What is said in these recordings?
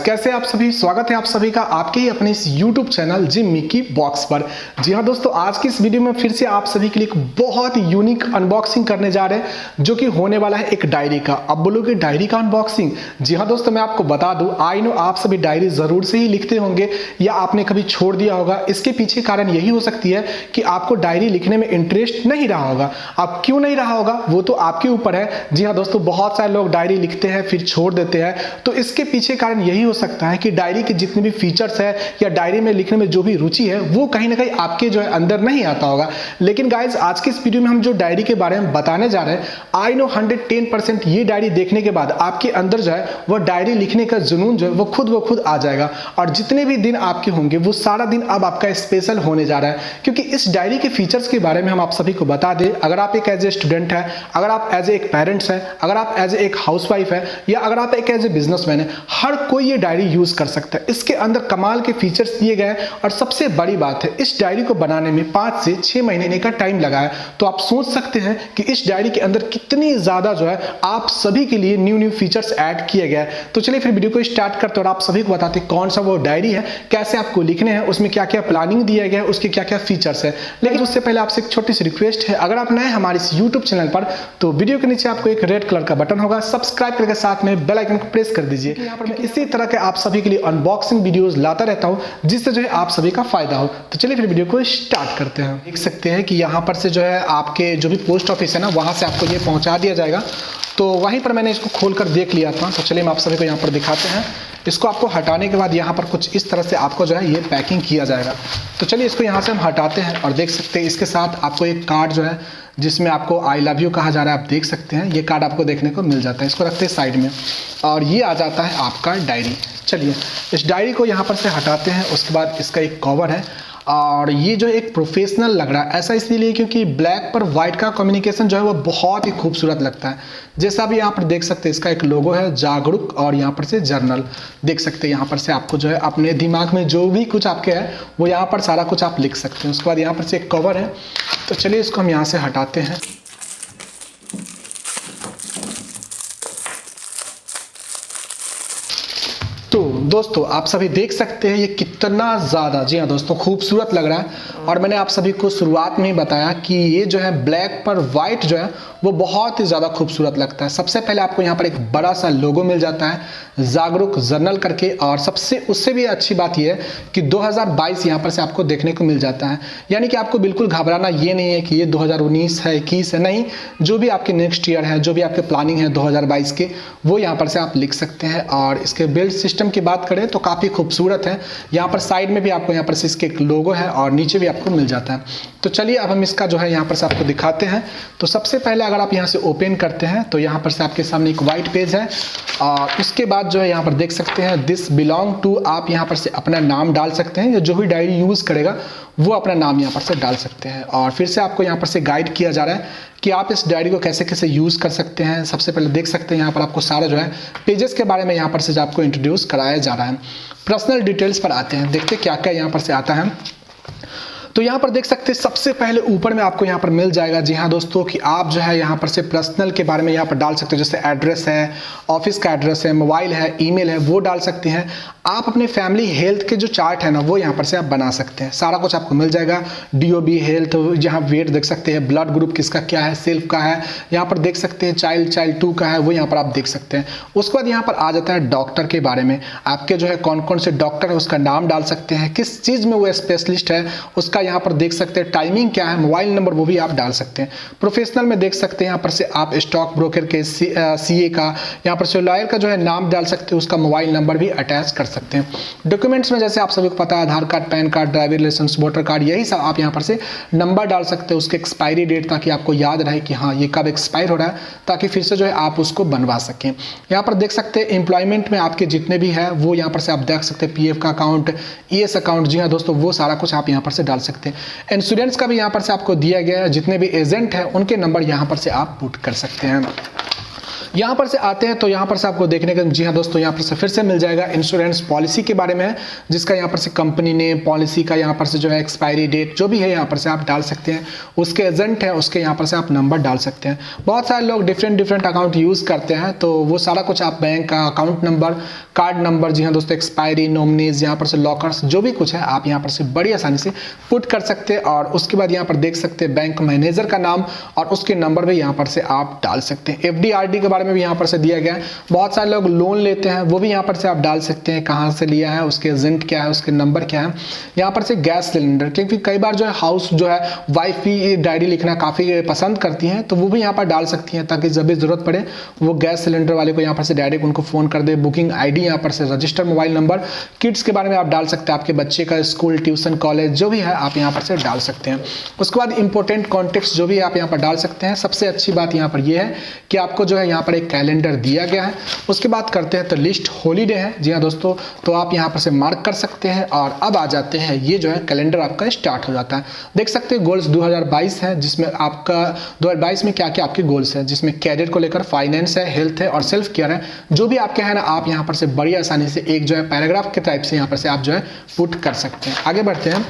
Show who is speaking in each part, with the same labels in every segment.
Speaker 1: कैसे आप सभी, स्वागत है आप सभी का आपके ही अपने इस YouTube चैनल जिम्मी की बॉक्स पर। जी हाँ दोस्तों, आज की इस वीडियो में फिर से आप सभी के लिए एक बहुत यूनिक अनबॉक्सिंग करने जा रहे हैं, जो कि होने वाला है एक डायरी का। अब बोलोगे डायरी का अनबॉक्सिंग? जी हाँ दोस्तों, मैं आपको बता दूं, आई नो आप सभी डायरी जरूर से ही लिखते होंगे या आपने कभी छोड़ दिया होगा। इसके पीछे कारण यही हो सकती है कि आपको डायरी लिखने में इंटरेस्ट नहीं रहा होगा। अब क्यों नहीं रहा होगा वो तो आपके ऊपर है। जी हाँ दोस्तों, बहुत सारे लोग डायरी लिखते हैं फिर छोड़ देते हैं, तो इसके पीछे कारण यही हो सकता है कि डायरी के जितने भी फीचर्स है या डायरी में लिखने में जो भी रुचि है वो कहीं ना कहीं आपके जो है अंदर नहीं आता होगा। लेकिन गाइज, आज के इस वीडियो में हम जो डायरी के बारे में बताने जा रहे हैं, आई नो 110% ये डायरी देखने के बाद आपके अंदर जो है वो डायरी लिखने का जुनून जो है वो खुद आ जाएगा। और जितने भी दिन आपके होंगे वो सारा दिन अब आपका स्पेशल होने जा रहा है, क्योंकि इस डायरी के फीचर्स के बारे में हम आप सभी को बता दें। अगर आप एक एज ए स्टूडेंट है, अगर आप एज ए एक पेरेंट्स है, अगर आप एज ए एक हाउसवाइफ है, या अगर आप एक एज ए बिजनेसमैन है, हर कोई ये डायरी यूज कर सकता है। इसके अंदर कमाल के फीचर्स दिए गए हैं और सबसे बड़ी बात है, इस डायरी को बनाने में 5 से 6 महीने का टाइम लगा है। तो आप सोच सकते हैं कि इस डायरी के अंदर कितनी ज्यादा जो है आप सभी के लिए न्यू फीचर्स ऐड किए गए हैं। तो चलिए फिर वीडियो को स्टार्ट करते हैं और आप सभी को बताते हैं कौन सा वो डायरी है, कैसे आपको लिखने हैं, उसमें क्या क्या प्लानिंग दिया गया है, उसके क्या क्या फीचर्स है। लेकिन उससे पहले आपसे एक छोटी सी रिक्वेस्ट है, अगर आप नए हमारे इस यूट्यूब चैनल पर, तो वीडियो के नीचे आपको एक रेड कलर का बटन होगा, सब्सक्राइब करके साथ में बेल आइकन को प्रेस कर दीजिए। यहाँ पर मैं इसी तरह के आप सभी के लिए अनबॉक्सिंग वीडियोस लाता रहता हूँ, जिससे जो है आप सभी का फायदा हो। तो चलिए फिर वीडियो को स्टार्ट करते हैं। देख सकते हैं कि यहाँ पर से जो है आपके जो भी पोस्ट ऑफिस है ना, वहाँ से आपको ये पहुँचा दिया जाएगा। तो वहीं पर मैंने इसको खोलकर देख लिया था। तो चलिए हम आप सभी को यहाँ पर दिखाते हैं। इसको आपको हटाने के बाद यहाँ पर कुछ इस तरह से आपको जो है ये पैकिंग किया जाएगा। तो चलिए इसको यहाँ से हम हटाते हैं और देख सकते हैं इसके साथ आपको एक कार्ड जो है जिसमें आपको आई लव यू कहा जा रहा है, आप देख सकते हैं ये कार्ड आपको देखने को मिल जाता है। इसको रखते हैं साइड में और ये आ जाता है आपका डायरी। चलिए इस डायरी को यहाँ पर से हटाते हैं। उसके बाद इसका एक कवर है और ये जो एक प्रोफेशनल लग रहा है, ऐसा इसलिए क्योंकि ब्लैक पर वाइट का कम्युनिकेशन जो है वो बहुत ही खूबसूरत लगता है। जैसा भी यहाँ पर देख सकते हैं इसका एक लोगो है जागरूक और यहाँ पर से जर्नल देख सकते हैं। यहाँ पर से आपको जो है अपने दिमाग में जो भी कुछ आपके है वो यहाँ पर सारा कुछ आप लिख सकते हैं। उसके बाद यहाँ पर से एक कवर है। तो चलिए इसको हम यहाँ से हटाते हैं। तो दोस्तों आप सभी देख सकते हैं ये कितना ज़्यादा, जी हाँ दोस्तों, खूबसूरत लग रहा है। और मैंने आप सभी को शुरुआत में ही बताया कि ये जो है ब्लैक पर वाइट जो है वो बहुत ही ज़्यादा खूबसूरत लगता है। सबसे पहले आपको यहाँ पर एक बड़ा सा लोगो मिल जाता है जागरूक जर्नल करके, और सबसे उससे भी अच्छी बात यह है कि 2022 यहाँ पर से आपको देखने को मिल जाता है। यानी कि आपको बिल्कुल घबराना ये नहीं है कि ये 2019 है 21 है, नहीं, जो भी आपके नेक्स्ट ईयर है, जो भी आपके प्लानिंग है 2022 के, वो यहाँ पर से आप लिख सकते हैं। और इसके बिल्ड सिस्टम की बात करें तो काफ़ी खूबसूरत है। यहाँ पर साइड में भी आपको यहाँ पर से इसके एक लोगो है और नीचे भी आपको मिल जाता है। तो चलिए अब हम इसका जो है यहाँ पर से आपको दिखाते हैं। तो सबसे पहले अगर आप यहाँ से ओपन करते हैं तो यहाँ पर से आपके सामने एक वाइट पेज है और उसके बाद जो है यहाँ पर देख सकते हैं दिस बिलोंग टू, आप यहाँ पर से अपना नाम डाल सकते हैं या जो भी डायरी यूज़ करेगा वो अपना नाम यहाँ पर से डाल सकते हैं। और फिर से आपको यहाँ पर से गाइड किया जा रहा है कि आप इस डायरी को कैसे कैसे यूज़ कर सकते हैं। सबसे पहले देख सकते हैं यहाँ पर आपको सारा जो है पेजेस के बारे में यहाँ पर से जो आपको इंट्रोड्यूस कराया जा रहा है। पर्सनल डिटेल्स पर आते हैं, देखते क्या क्या यहाँ पर से आता है। तो यहाँ पर देख सकते हैं सबसे पहले ऊपर में आपको यहाँ पर मिल जाएगा, जी हाँ दोस्तों, कि आप जो है यहाँ पर से पर्सनल के बारे में यहाँ पर डाल सकते हो। जैसे एड्रेस है, ऑफिस का एड्रेस है, मोबाइल है, ईमेल है, वो डाल सकते हैं। आप अपने फैमिली हेल्थ के जो चार्ट है ना वो यहाँ पर से आप बना सकते हैं। सारा कुछ आपको मिल जाएगा। DOB हेल्थ, यहाँ वेट देख सकते हैं, ब्लड ग्रुप किसका क्या है, सेल्फ का है, यहाँ पर देख सकते हैं चाइल्ड 2 का है, वो यहाँ पर आप देख सकते हैं। उसके बाद यहाँ पर आ जाता है डॉक्टर के बारे में, आपके जो है कौन कौन से डॉक्टर है उसका नाम डाल सकते हैं, किस चीज़ में वो स्पेशलिस्ट है उसका यहाँ पर देख सकते हैं, टाइमिंग क्या है, मोबाइल नंबर वो भी आप डाल सकते हैं। प्रोफेशनल में देख सकते हैं यहाँ पर से आप स्टॉक ब्रोकर के CA का, यहाँ पर से लॉयर का जो है नाम डाल सकते हैं, उसका मोबाइल नंबर भी अटैच कर सकते हैं। डॉक्यूमेंट्स में जैसे आप सभी को पता है Aadhaar card, PAN card, driving licence, voter card, यही सब आप यहाँ पर से नंबर डाल सकते हैं, उसके एक्सपायरी डेट, ताकि आपको याद रहे कि हाँ ये कब एक्सपायर हो रहा है, ताकि फिर से जो है आप उसको बनवा सकें। यहाँ पर देख सकते हैं एम्प्लॉयमेंट में आपके जितने भी है वो यहाँ पर से आप देख सकते हैं, PF का अकाउंट, ES अकाउंट, जी हाँ दोस्तों, वो सारा कुछ आप यहाँ पर से डाल सकते हैं। इंश्योरेंस का भी यहाँ पर से आपको दिया गया है, जितने भी एजेंट हैं उनके नंबर यहाँ पर से आप पुट कर सकते हैं। यहाँ पर से आते हैं तो यहाँ पर से आपको देखने का, जी हाँ दोस्तों, यहाँ पर से फिर से मिल जाएगा इंश्योरेंस पॉलिसी के बारे में, जिसका यहाँ पर से कंपनी नेम, पॉलिसी का यहाँ पर से जो है एक्सपायरी डेट जो भी है यहाँ पर से आप डाल सकते हैं। उसके एजेंट है उसके यहाँ पर से आप नंबर डाल सकते हैं। बहुत सारे लोग डिफरेंट अकाउंट यूज़ करते हैं, तो वो सारा कुछ आप बैंक का अकाउंट नंबर, कार्ड नंबर, जी हाँ दोस्तों, एक्सपायरी, नॉमिनीज, यहाँ पर से लॉकर्स जो भी कुछ है आप यहाँ पर से बड़ी आसानी से पुट कर सकते हैं। और उसके बाद यहाँ पर देख सकते हैं बैंक मैनेजर का नाम और उसके नंबर भी यहाँ पर से आप डाल सकते हैं। एफडी आरडी के बारे में भी यहाँ पर से दिया गया है। बहुत सारे लोग लोन लेते हैं, वो भी यहाँ पर से आप डाल सकते हैं, कहाँ से लिया है, उसके एजेंट क्या है, उसके नंबर क्या है। यहाँ पर से गैस सिलेंडर, क्योंकि कई बार जो है हाउस जो है वाइफ भी डायरी लिखना काफ़ी पसंद करती हैं, तो वो भी यहाँ पर डाल सकती हैं, ताकि जब भी ज़रूरत पड़े वो गैस सिलेंडर वाले को यहाँ पर से डायरेक्ट उनको फ़ोन कर दे। बुकिंग आईडी यहाँ पर से, रजिस्टर मोबाइल नंबर, किड्स के बारे में आप डाल सकते हैं, आपके बच्चे का स्कूल, ट्यूशन, कॉलेज जो भी है आप यहाँ पर से डाल सकते हैं। उसके बाद इंपॉर्टेंट कॉन्टेक्ट्स जो भी आप यहाँ पर डाल सकते हैं। सबसे अच्छी बात यहाँ पर यह है कि आपको जो है यहाँ पर एक कैलेंडर दिया गया है। उसके बाद करते हैं तो लिस्ट हॉलीडे है, जी हाँ दोस्तों, तो आप यहाँ पर से मार्क कर सकते हैं। और अब आ जाते हैं, ये जो है कैलेंडर आपका स्टार्ट हो जाता है। देख सकते हैं गोल्स 2022 है, जिसमें आपका 2022 में क्या क्या आपके गोल्स है, जिसमें कैरियर को लेकर फाइनेंस है, हेल्थ है और सेल्फ केयर है। जो भी आपके हैं ना, आप यहाँ पर से बड़ी आसानी से एक जो है पैराग्राफ के टाइप से यहाँ पर से आप जो है पुट कर सकते हैं। आगे बढ़ते हैं,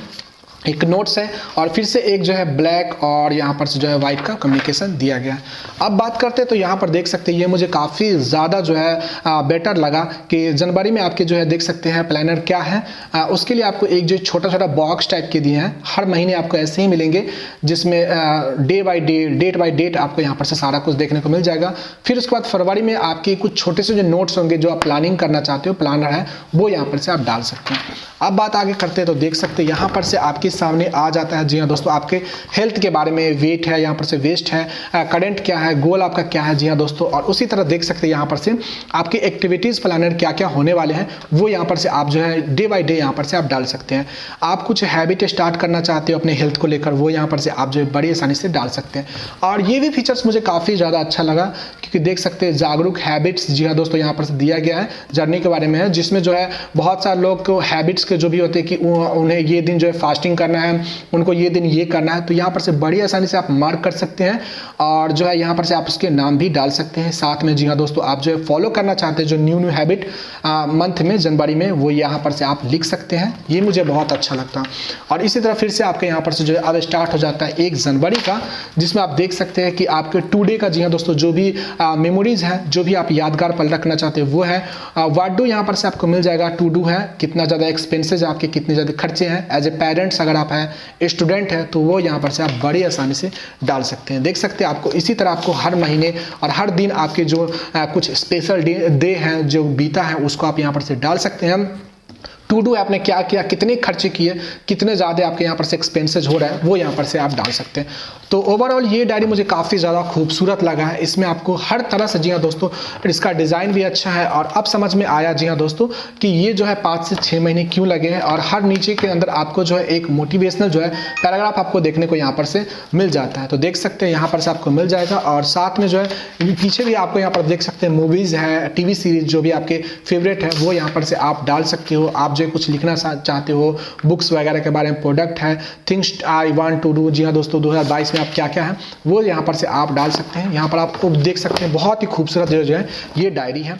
Speaker 1: एक नोट्स है और फिर से एक जो है ब्लैक और यहाँ पर से जो है वाइट का कम्युनिकेशन दिया गया है। अब बात करते हैं तो यहाँ पर देख सकते हैं, ये मुझे काफ़ी ज़्यादा जो है बेटर लगा कि जनवरी में आपके जो है देख सकते हैं प्लानर क्या है। उसके लिए आपको एक जो छोटा बॉक्स टाइप के दिए हैं, हर महीने आपको ऐसे ही मिलेंगे, जिसमें day by day, date by date आपको यहाँ पर से सारा कुछ देखने को मिल जाएगा। फिर उसके बाद फरवरी में आपके कुछ छोटे से जो नोट्स होंगे, जो आप प्लानिंग करना चाहते हो, प्लानर है वो यहाँ पर से आप डाल सकते हैं। अब बात आगे करते हैं तो देख सकते हैं यहाँ पर से आपके सामने आ जाता है, जी हाँ दोस्तों, आपके हेल्थ के बारे में, वेट है, यहाँ पर से वेस्ट है, करंट क्या है, गोल आपका क्या है, जी हाँ दोस्तों। और उसी तरह देख सकते हैं यहाँ पर से आपके एक्टिविटीज़ प्लानर क्या क्या होने वाले हैं, वो यहाँ पर से आप जो है डे बाय डे यहाँ पर से आप डाल सकते हैं। आप कुछ हैबिट स्टार्ट करना चाहते हो अपने हेल्थ को लेकर, वो यहाँ पर से आप जो है बड़ी आसानी से डाल सकते हैं। और ये भी फीचर्स मुझे काफ़ी ज़्यादा अच्छा लगा, क्योंकि देख सकते हैं जागरूक हैबिट्स, जी हाँ दोस्तों, यहाँ पर से दिया गया है, जर्नी के बारे में है, जिसमें जो है बहुत सारे लोग को हैबिट्स के जो भी होते हैं कि उन्हें ये दिन जो है फास्टिंग करना है, उनको ये दिन ये करना है, तो यहाँ पर से बड़ी आसानी से आप मार्क कर सकते हैं। और जो है यहाँ पर से आप उसके नाम भी डाल सकते हैं साथ में, जी हाँ दोस्तों, आप जो है फॉलो करना चाहते हैं जो न्यू हैबिट मंथ में, जनवरी में, वो यहाँ पर से आप लिख सकते हैं। ये मुझे बहुत अच्छा लगता। और इसी तरह फिर से आपके यहाँ पर से जो है अब स्टार्ट हो जाता है 1 जनवरी का, जिसमें आप देख सकते हैं कि आपके टुडे का, जी हाँ दोस्तों, जो भी मेमोरीज हैं, जो भी आप यादगार पल रखना चाहते हैं वो है। व्हाट डू यहाँ पर से आपको मिल जाएगा, टू डू है, कितना ज़्यादा एक्सपेंसेज आपके, कितने ज़्यादा खर्चे हैं। एज ए पेरेंट्स अगर आप हैं, स्टूडेंट है, तो वो यहाँ पर से आप बड़ी आसानी से डाल सकते हैं। देख सकते हैं आपको इसी तरह आपको हर महीने और हर दिन आपके जो कुछ स्पेशल डे हैं जो बीता है, उसको आप यहाँ पर से डाल सकते हैं। टू डू आपने क्या किया, कितने खर्चे किए, कितने ज़्यादा आपके यहाँ पर से एक्सपेंसेज हो रहा है, वो यहाँ पर से आप डाल सकते हैं। तो ओवरऑल ये डायरी मुझे काफ़ी ज़्यादा खूबसूरत लगा है। इसमें आपको हर तरह से, जी हाँ दोस्तों, इसका डिज़ाइन भी अच्छा है। और अब समझ में आया, जी हाँ दोस्तों, कि ये जो है 5 से 6 महीने क्यों लगे हैं। और हर नीचे के अंदर आपको जो है एक मोटिवेशनल जो है पैराग्राफ आपको देखने को यहाँ पर से मिल जाता है। तो देख सकते हैं यहाँ पर से आपको मिल जाएगा। और साथ में जो है पीछे भी आपको यहाँ पर देख सकते हैं मूवीज़ है, टीवी सीरीज जो भी आपके फेवरेट है, वो यहाँ पर से आप डाल सकते हो। आप जो कुछ लिखना चाहते हो, बुक्स वगैरह के बारे में, प्रोडक्ट है, things I want to do, जी हाँ दोस्तों, 2022 में आप क्या क्या है वो यहाँ पर से आप डाल सकते हैं। यहाँ पर आप देख सकते हैं बहुत ही खूबसूरत जो है ये डायरी है।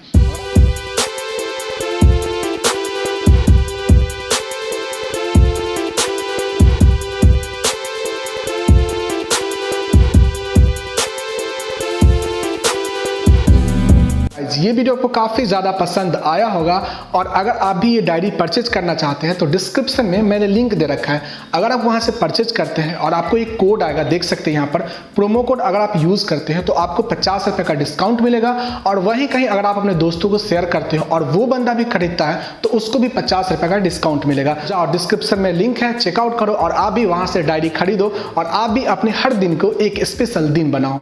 Speaker 1: ये वीडियो आपको काफ़ी ज़्यादा पसंद आया होगा। और अगर आप भी ये डायरी परचेज करना चाहते हैं तो डिस्क्रिप्शन में मैंने लिंक दे रखा है। अगर आप वहाँ से परचेज करते हैं और आपको एक कोड आएगा, देख सकते हैं यहाँ पर प्रोमो कोड, अगर आप यूज़ करते हैं तो आपको 50 रुपये का डिस्काउंट मिलेगा। और वहीं कहीं अगर आप अपने दोस्तों को शेयर करते हो और वो बंदा भी खरीदता है तो उसको भी 50 रुपये का डिस्काउंट मिलेगा। और डिस्क्रिप्शन में लिंक है, चेकआउट करो और आप भी वहाँ से डायरी खरीदो और आप भी अपने हर दिन को एक स्पेशल दिन बनाओ।